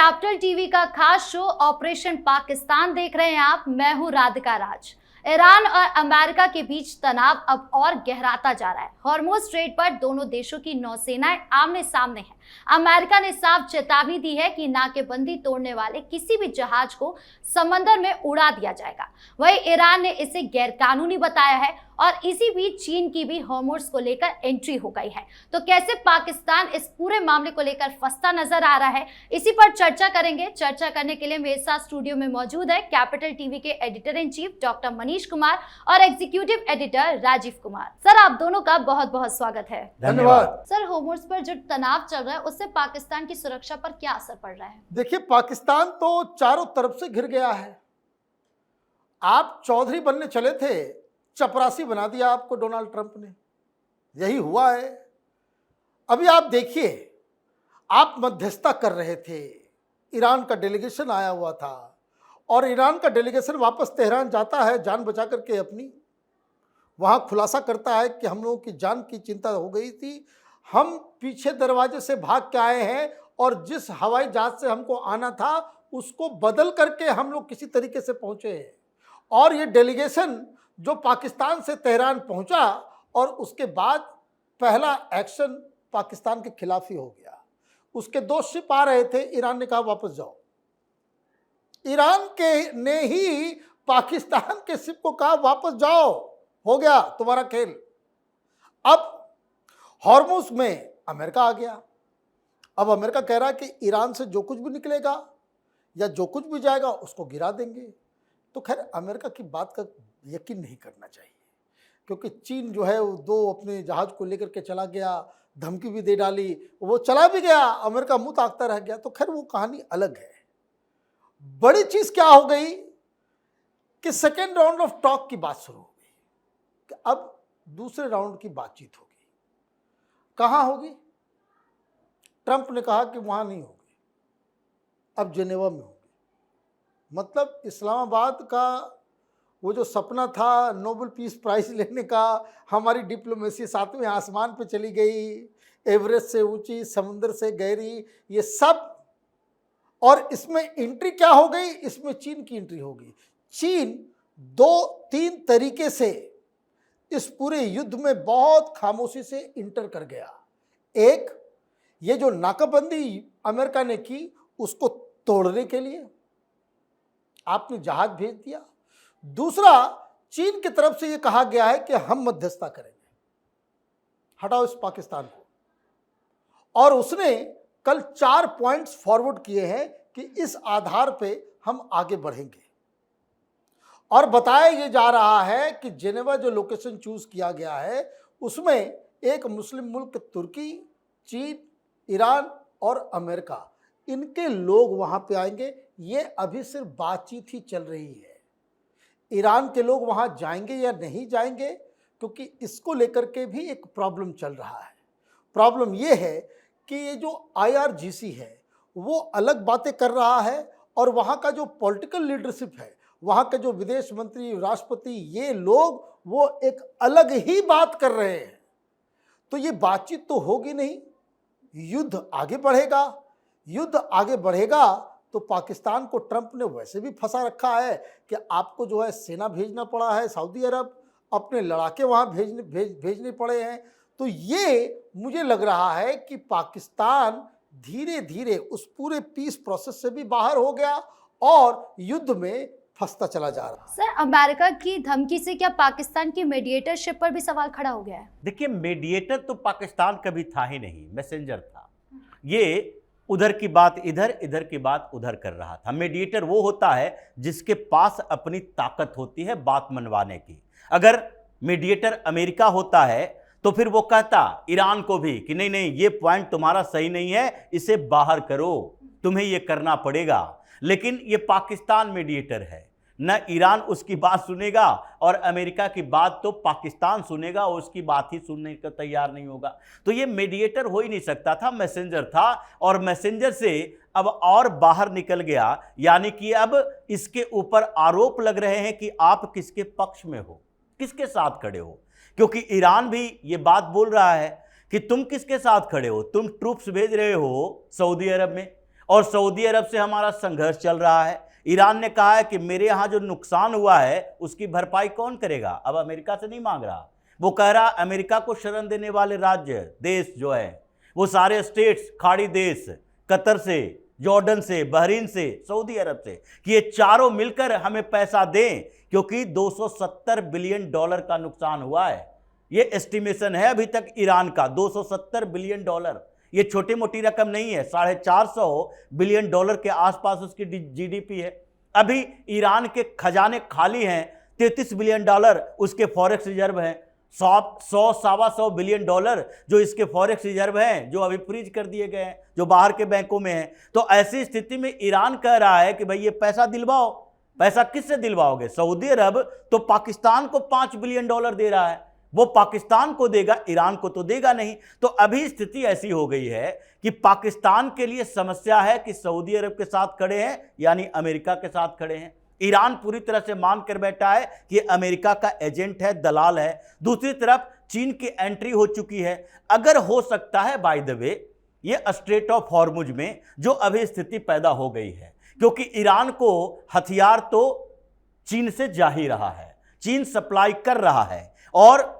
Capital TV का खास show operation Pakistan देख रहे हैं आप। मैं हूं राधिका राज। ईरान और अमेरिका के बीच तनाव अब और गहराता जा रहा है। हॉर्मुज़ स्ट्रेट पर दोनों देशों की नौसेनाएं आमने सामने हैं। अमेरिका ने साफ चेतावनी दी है कि नाकेबंदी तोड़ने वाले किसी भी जहाज को समंदर में उड़ा दिया जाएगा। वहीं ईरान ने इसे गैरकानूनी बताया है और इसी बीच चीन की भी हॉर्मुज़ को लेकर एंट्री हो गई है। तो कैसे पाकिस्तान इस पूरे मामले को लेकर फंसता नजर आ रहा है, इसी पर चर्चा करेंगे। चर्चा करने के लिए मेरे साथ स्टूडियो में मौजूद है कैपिटल टीवी के editor in chief doctor Manish Kumar और executive editor Rajeev Kumar. Sir, आप दोनों का बहुत बहुत स्वागत है। धन्यवाद। सर, हॉर्मुज़ पर जो तनाव चल रहा है उससे पाकिस्तान की सुरक्षा पर क्या असर पड़ रहा है? देखिए, पाकिस्तान तो चारों तरफ से घिर गया है। आप चौधरी बनने चले थे, चपरासी बना दिया आपको डोनाल्ड ट्रंप ने। यही हुआ है। अभी आप देखिए, आप मध्यस्थता कर रहे थे, ईरान का डेलीगेशन आया हुआ था और ईरान का डेलीगेशन वापस तेहरान जाता है जान बचा करके अपनी। वहाँ खुलासा करता है कि हम लोगों की जान की चिंता हो गई थी, हम पीछे दरवाजे से भाग के आए हैं और जिस हवाई जहाज से हमको आना था उसको बदल करके हम लोग किसी तरीके से पहुँचे हैं। और ये डेलीगेशन जो पाकिस्तान से तेहरान पहुंचा और उसके बाद पहला एक्शन पाकिस्तान के खिलाफ ही हो गया। उसके 2 शिप आ रहे थे, ईरान ने कहा वापस जाओ। ईरान के ने ही पाकिस्तान के शिप को कहा वापस जाओ, हो गया तुम्हारा खेल। अब हॉर्मुज़ में अमेरिका आ गया। अब अमेरिका कह रहा है कि ईरान से जो कुछ भी निकलेगा या जो कुछ भी जाएगा उसको गिरा देंगे। तो खैर अमेरिका की बात का यकीन नहीं करना चाहिए, क्योंकि चीन जो है वो 2 अपने जहाज को लेकर के चला गया, धमकी भी दे डाली, वो चला भी गया, अमेरिका मुंह ताकता रह गया। तो खैर वो कहानी अलग है। बड़ी चीज क्या हो गई कि सेकेंड राउंड ऑफ टॉक की बात शुरू हो गई कि अब दूसरे राउंड की बातचीत होगी। कहाँ होगी? ट्रंप ने कहा कि वहां नहीं होगी, अब जेनेवा में होगी। मतलब इस्लामाबाद का वो जो सपना था नोबेल पीस प्राइज लेने का, हमारी डिप्लोमेसी 7वें आसमान पे चली गई, एवरेस्ट से ऊंची, समुद्र से गहरी, ये सब। और इसमें एंट्री क्या हो गई? इसमें चीन की एंट्री हो गई। चीन 2-3 तरीके से इस पूरे युद्ध में बहुत खामोशी से इंटर कर गया। एक, ये जो नाकाबंदी अमेरिका ने की उसको तोड़ने के लिए आपने जहाज भेज दिया। दूसरा, चीन की तरफ से यह कहा गया है कि हम मध्यस्थता करेंगे, हटाओ इस पाकिस्तान को। और उसने कल 4 पॉइंट्स फॉरवर्ड किए हैं कि इस आधार पे हम आगे बढ़ेंगे। और बताया यह जा रहा है कि जेनेवा जो लोकेशन चूज किया गया है उसमें एक मुस्लिम मुल्क तुर्की, चीन, ईरान और अमेरिका, इनके लोग वहां पे आएंगे। ये अभी सिर्फ बातचीत ही चल रही है। ईरान के लोग वहां जाएंगे या नहीं जाएंगे, क्योंकि इसको लेकर के भी एक प्रॉब्लम चल रहा है। प्रॉब्लम ये है कि ये जो IRGC है वो अलग बातें कर रहा है और वहां का जो पॉलिटिकल लीडरशिप है, वहां के जो विदेश मंत्री, राष्ट्रपति, ये लोग वो एक अलग ही बात कर रहे हैं। तो ये बातचीत तो होगी नहीं, युद्ध आगे बढ़ेगा। युद्ध आगे बढ़ेगा तो पाकिस्तान को ट्रंप ने वैसे भी फंसा रखा है कि आपको जो है सेना भेजना पड़ा है सऊदी अरब, अपने लड़ाके वहाँ भेजने पड़े हैं। तो ये मुझे लग रहा है कि पाकिस्तान धीरे धीरे उस पूरे पीस प्रोसेस से भी बाहर हो गया और युद्ध में फंसता चला जा रहा है। सर, अमेरिका की धमकी से क्या पाकिस्तान की मीडिएटरशिप पर भी सवाल खड़ा हो गया है? देखिए, मीडिएटर तो पाकिस्तान कभी था ही नहीं, मैसेंजर था। ये उधर की बात इधर, इधर की बात उधर कर रहा था। मीडिएटर वो होता है जिसके पास अपनी ताकत होती है बात मनवाने की। अगर मीडिएटर अमेरिका होता है तो फिर वो कहता ईरान को भी कि नहीं नहीं, ये पॉइंट तुम्हारा सही नहीं है, इसे बाहर करो, तुम्हें ये करना पड़ेगा। लेकिन ये पाकिस्तान मीडिएटर है, न ईरान उसकी बात सुनेगा और अमेरिका की बात तो पाकिस्तान सुनेगा और उसकी बात ही सुनने को तैयार नहीं होगा। तो ये मीडिएटर हो ही नहीं सकता था, मैसेंजर था। और मैसेंजर से अब और बाहर निकल गया, यानी कि अब इसके ऊपर आरोप लग रहे हैं कि आप किसके पक्ष में हो, किसके साथ खड़े हो। क्योंकि ईरान भी ये बात बोल रहा है कि तुम किसके साथ खड़े हो, तुम ट्रूप्स भेज रहे हो सऊदी अरब में और सऊदी अरब से हमारा संघर्ष चल रहा है। ईरान ने कहा है कि मेरे यहाँ जो नुकसान हुआ है उसकी भरपाई कौन करेगा। अब अमेरिका से नहीं मांग रहा, वो कह रहा अमेरिका को शरण देने वाले राज्य देश जो है वो सारे स्टेट्स, खाड़ी देश, कतर से, जॉर्डन से, बहरीन से, सऊदी अरब से, कि ये चारों मिलकर हमें पैसा दें, क्योंकि 270 बिलियन डॉलर का नुकसान हुआ है। ये एस्टिमेशन है अभी तक ईरान का, 270 बिलियन डॉलर। ये छोटी मोटी रकम नहीं है, 450 बिलियन डॉलर के आसपास उसकी जीडीपी है। अभी ईरान के खजाने खाली हैं, 33 बिलियन डॉलर उसके फॉरेक्स रिजर्व हैं, 100-125 बिलियन डॉलर जो इसके फॉरेक्स रिजर्व हैं जो अभी फ्रीज कर दिए गए हैं, जो बाहर के बैंकों में हैं। तो ऐसी स्थिति में ईरान कह रहा है कि भाई ये पैसा दिलवाओ। पैसा किससे दिलवाओगे? सऊदी अरब तो पाकिस्तान को 5 बिलियन डॉलर दे रहा है, वो पाकिस्तान को देगा, ईरान को तो देगा नहीं। तो अभी स्थिति ऐसी हो गई है कि पाकिस्तान के लिए समस्या है कि सऊदी अरब के साथ खड़े हैं यानी अमेरिका के साथ खड़े हैं। ईरान पूरी तरह से मान कर बैठा है कि अमेरिका का एजेंट है, दलाल है। दूसरी तरफ चीन की एंट्री हो चुकी है। अगर हो सकता है बाय द वे ये स्ट्रेट ऑफ हॉर्मुज में जो अभी स्थिति पैदा हो गई है, क्योंकि ईरान को हथियार तो चीन से जा ही रहा है, चीन सप्लाई कर रहा है और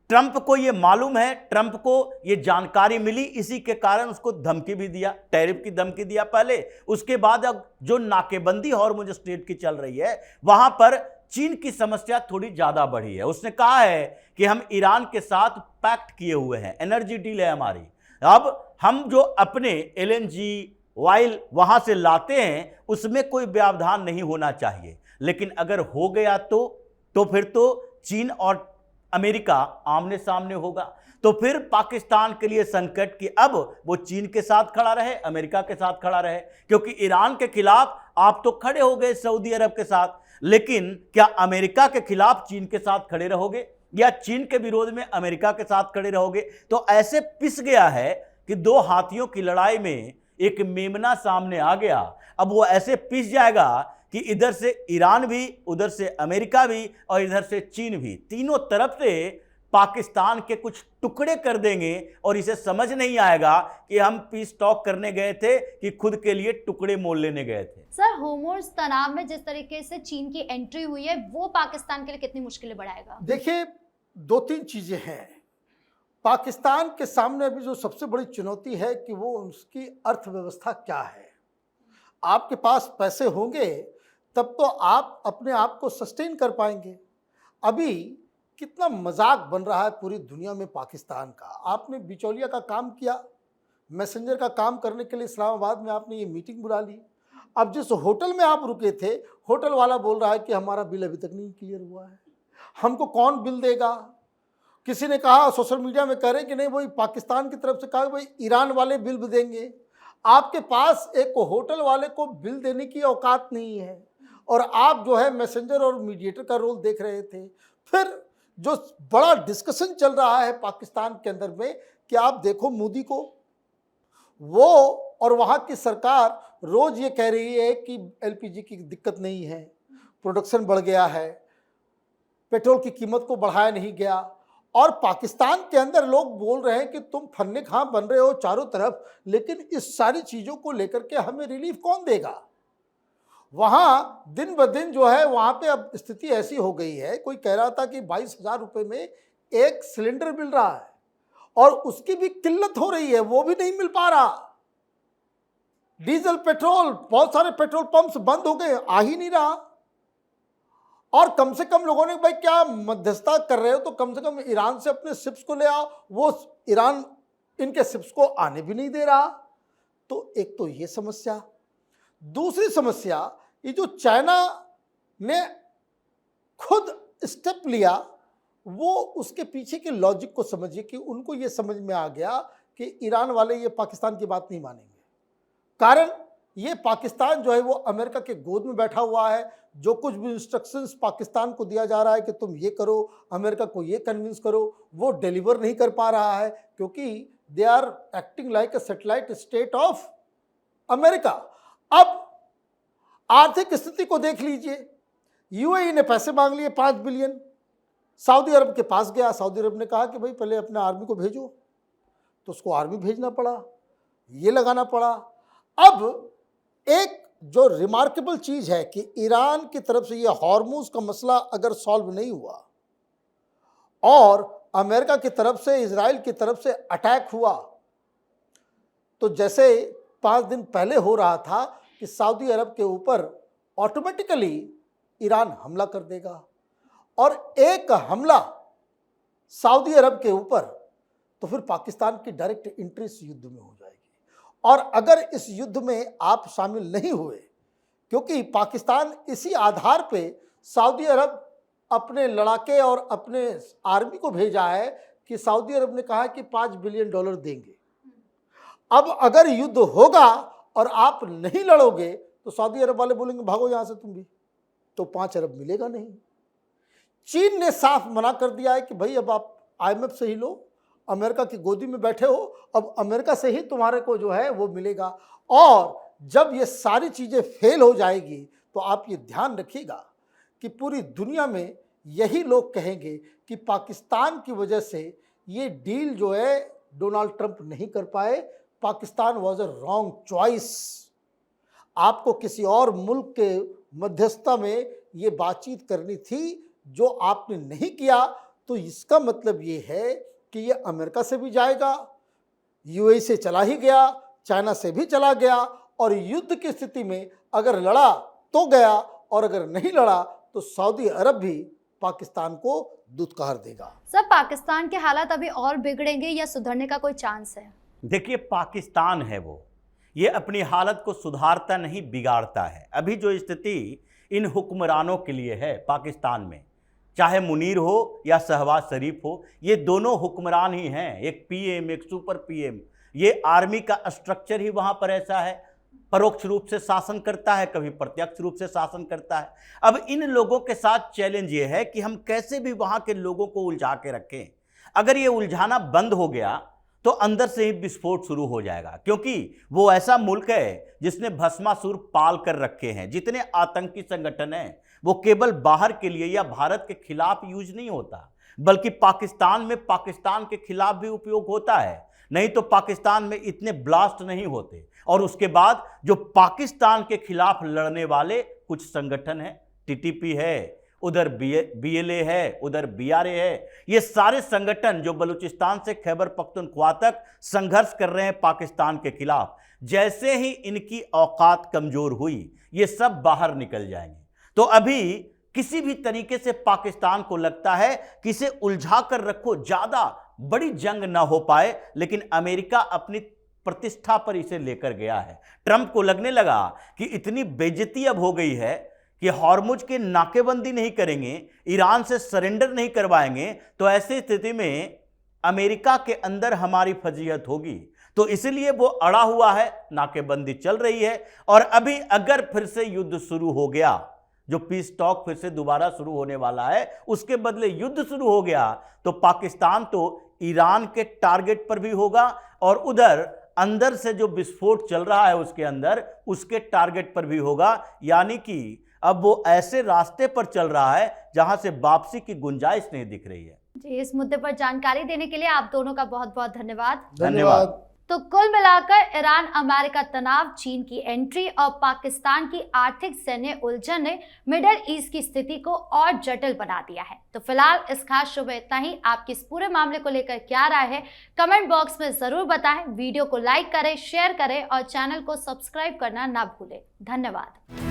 ट्रंप को यह मालूम है, ट्रंप को यह जानकारी मिली, इसी के कारण उसको धमकी भी दिया, टैरिफ की धमकी दिया पहले। उसके बाद अब जो नाकेबंदी हॉर्मुज स्ट्रेट की चल रही है वहां पर चीन की समस्या थोड़ी ज्यादा बढ़ी है। उसने कहा है कि हम ईरान के साथ पैक्ट किए हुए हैं, एनर्जी डील है हमारी। अब हम जो अपने एलएनजी ऑयल वहां से लाते हैं उसमें कोई व्यवधान नहीं होना चाहिए, लेकिन अगर हो गया तो फिर तो चीन और अमेरिका आमने सामने होगा। तो फिर पाकिस्तान के लिए संकट कि अब वो चीन के साथ खड़ा रहे, अमेरिका के साथ खड़ा रहे, क्योंकि ईरान के खिलाफ आप तो खड़े हो गए सऊदी अरब के साथ, लेकिन क्या अमेरिका के खिलाफ चीन के साथ खड़े रहोगे या चीन के विरोध में अमेरिका के साथ खड़े रहोगे? तो ऐसे पिस गया है कि दो हाथियों की लड़ाई में एक मेमना सामने आ गया। अब वो ऐसे पिस जाएगा कि इधर से ईरान भी, उधर से अमेरिका भी और इधर से चीन भी, तीनों तरफ से पाकिस्तान के कुछ टुकड़े कर देंगे और इसे समझ नहीं आएगा कि हम पीस टॉक करने गए थे कि खुद के लिए टुकड़े मोल लेने गए थे। सर, होर्मुज़ तनाव में जिस तरीके से चीन की एंट्री हुई है वो पाकिस्तान के लिए कितनी मुश्किलें बढ़ाएगा? देखिए, 2-3 चीजें हैं। पाकिस्तान के सामने अभी जो सबसे बड़ी चुनौती है कि वो उसकी अर्थव्यवस्था क्या है। आपके पास पैसे होंगे तब तो आप अपने आप को सस्टेन कर पाएंगे। अभी कितना मजाक बन रहा है पूरी दुनिया में पाकिस्तान का। आपने बिचौलिया का काम किया, मैसेंजर का काम करने के लिए इस्लामाबाद में आपने ये मीटिंग बुला ली। अब जिस होटल में आप रुके थे, होटल वाला बोल रहा है कि हमारा बिल अभी तक नहीं क्लियर हुआ है, हमको कौन बिल देगा। किसी ने कहा, सोशल मीडिया में कह रहे कि नहीं, वही पाकिस्तान की तरफ से कहा भाई ईरान वाले बिल भी देंगे। आपके पास एक होटल वाले को बिल देने की औकात नहीं है और आप जो है मैसेंजर और मीडिएटर का रोल देख रहे थे। फिर जो बड़ा डिस्कशन चल रहा है पाकिस्तान के अंदर में कि आप देखो मोदी को, वो और वहाँ की सरकार रोज ये कह रही है कि एलपीजी की दिक्कत नहीं है, प्रोडक्शन बढ़ गया है, पेट्रोल की कीमत को बढ़ाया नहीं गया। और पाकिस्तान के अंदर लोग बोल रहे हैं कि तुम फन्ने खां बन रहे हो चारों तरफ, लेकिन इस सारी चीज़ों को लेकर के हमें रिलीफ कौन देगा। वहाँ दिन ब दिन जो है वहाँ पे अब स्थिति ऐसी हो गई है, कोई कह रहा था कि 22,000 रुपये में एक सिलेंडर मिल रहा है और उसकी भी किल्लत हो रही है, वो भी नहीं मिल पा रहा। डीजल, पेट्रोल, बहुत सारे पेट्रोल पंप्स बंद हो गए, आ ही नहीं रहा। और कम से कम लोगों ने भाई क्या मध्यस्थता कर रहे हो तो कम से कम ईरान से अपने शिप्स को ले आओ, वो ईरान इनके शिप्स को आने भी नहीं दे रहा। तो एक तो ये समस्या। दूसरी समस्या, ये जो चाइना ने खुद स्टेप लिया, वो उसके पीछे के लॉजिक को समझिए कि उनको ये समझ में आ गया कि ईरान वाले ये पाकिस्तान की बात नहीं मानेंगे। कारण ये पाकिस्तान जो है वो अमेरिका के गोद में बैठा हुआ है। जो कुछ भी इंस्ट्रक्शंस पाकिस्तान को दिया जा रहा है कि तुम ये करो, अमेरिका को ये कन्विंस करो, वो डिलीवर नहीं कर पा रहा है, क्योंकि they are acting like a satellite state of America. अब आर्थिक स्थिति को देख लीजिए, यूएई ने पैसे मांग लिए 5 बिलियन, सऊदी अरब के पास गया, सऊदी अरब ने कहा कि भाई पहले अपने आर्मी को भेजो, तो उसको आर्मी भेजना पड़ा, ये लगाना पड़ा। अब एक जो रिमार्केबल चीज है कि ईरान की तरफ से यह हॉर्मुज का मसला अगर सॉल्व नहीं हुआ और अमेरिका की तरफ से, इजराइल की तरफ से अटैक हुआ, तो जैसे 5 दिन पहले हो रहा था कि सऊदी अरब के ऊपर ऑटोमेटिकली ईरान हमला कर देगा, और एक हमला सऊदी अरब के ऊपर तो फिर पाकिस्तान की डायरेक्ट एंट्री इस युद्ध में हो जाएगी। और अगर इस युद्ध में आप शामिल नहीं हुए, क्योंकि पाकिस्तान इसी आधार पे सऊदी अरब अपने लड़ाके और अपने आर्मी को भेजा है कि सऊदी अरब ने कहा कि $5 बिलियन देंगे। अब अगर युद्ध होगा और आप नहीं लड़ोगे तो सऊदी अरब वाले बोलेंगे भागो यहाँ से तुम भी, तो 5 अरब मिलेगा नहीं। चीन ने साफ मना कर दिया है कि भाई अब आप IMF से ही लो, अमेरिका की गोदी में बैठे हो, अब अमेरिका से ही तुम्हारे को जो है वो मिलेगा। और जब ये सारी चीज़ें फेल हो जाएगी तो आप ये ध्यान रखिएगा कि पूरी दुनिया में यही लोग कहेंगे कि पाकिस्तान की वजह से ये डील जो है डोनाल्ड ट्रंप नहीं कर पाए, Pakistan was a wrong choice. आपको किसी और मुल्क के मध्यस्थता में ये बातचीत करनी थी जो आपने नहीं किया, तो इसका मतलब ये है कि ये अमेरिका से भी जाएगा, UAE से चला ही गया, चाइना से भी चला गया, और युद्ध की स्थिति में अगर लड़ा तो गया और अगर नहीं लड़ा तो सऊदी अरब भी पाकिस्तान को दुत्कार देगा। सर, पाकिस्तान के हालात अभी और बिगड़ेंगे या सुधरने का कोई चांस है? देखिए, पाकिस्तान है वो, ये अपनी हालत को सुधारता नहीं बिगाड़ता है। अभी जो स्थिति इन हुक्मरानों के लिए है पाकिस्तान में, चाहे मुनीर हो या शहबाज शरीफ हो, ये दोनों हुक्मरान ही हैं, एक PM एक सुपर PM। ये आर्मी का स्ट्रक्चर ही वहाँ पर ऐसा है, परोक्ष रूप से शासन करता है, कभी प्रत्यक्ष रूप से शासन करता है। अब इन लोगों के साथ चैलेंज ये है कि हम कैसे भी वहाँ के लोगों को उलझा के रखें। अगर ये उलझाना बंद हो गया तो अंदर से ही विस्फोट शुरू हो जाएगा, क्योंकि वो ऐसा मुल्क है जिसने भस्मासुर पाल कर रखे हैं। जितने आतंकी संगठन हैं वो केवल बाहर के लिए या भारत के खिलाफ यूज नहीं होता, बल्कि पाकिस्तान में पाकिस्तान के खिलाफ भी उपयोग होता है। नहीं तो पाकिस्तान में इतने ब्लास्ट नहीं होते। और उसके बाद जो पाकिस्तान के खिलाफ लड़ने वाले कुछ संगठन हैं, TTP है, उधर BLA है, उधर BRA है, ये सारे संगठन जो बलूचिस्तान से खैबर पख्तूनख्वा तक संघर्ष कर रहे हैं पाकिस्तान के खिलाफ, जैसे ही इनकी औकात कमजोर हुई ये सब बाहर निकल जाएंगे। तो अभी किसी भी तरीके से पाकिस्तान को लगता है कि इसे उलझा कर रखो, ज्यादा बड़ी जंग ना हो पाए, लेकिन अमेरिका अपनी प्रतिष्ठा पर इसे लेकर गया है। ट्रंप को लगने लगा कि इतनी बेइज्जती अब हो गई है कि हॉर्मुज की नाकेबंदी नहीं करेंगे, ईरान से सरेंडर नहीं करवाएंगे, तो ऐसी स्थिति में अमेरिका के अंदर हमारी फजीहत होगी। तो इसलिए वो अड़ा हुआ है, नाकेबंदी चल रही है। और अभी अगर फिर से युद्ध शुरू हो गया, जो पीस टॉक फिर से दोबारा शुरू होने वाला है, उसके बदले युद्ध शुरू हो गया, तो पाकिस्तान तो ईरान के टारगेट पर भी होगा और उधर अंदर से जो विस्फोट चल रहा है उसके अंदर, उसके टारगेट पर भी होगा। यानी कि अब वो ऐसे रास्ते पर चल रहा है जहां से वापसी की गुंजाइश नहीं दिख रही है। जी, इस मुद्दे पर जानकारी देने के लिए आप दोनों का बहुत बहुत धन्यवाद। धन्यवाद। तो कुल मिलाकर ईरान अमेरिका तनाव, चीन की एंट्री और पाकिस्तान की आर्थिक सैन्य उलझन ने मिडिल ईस्ट की स्थिति को और जटिल बना दिया है। तो फिलहाल इस खास शो में इतना ही। आपकी इस पूरे मामले को लेकर क्या राय है, कमेंट बॉक्स में जरूर बताएं। वीडियो को लाइक करें, शेयर करें और चैनल को सब्सक्राइब करना ना भूलें। धन्यवाद।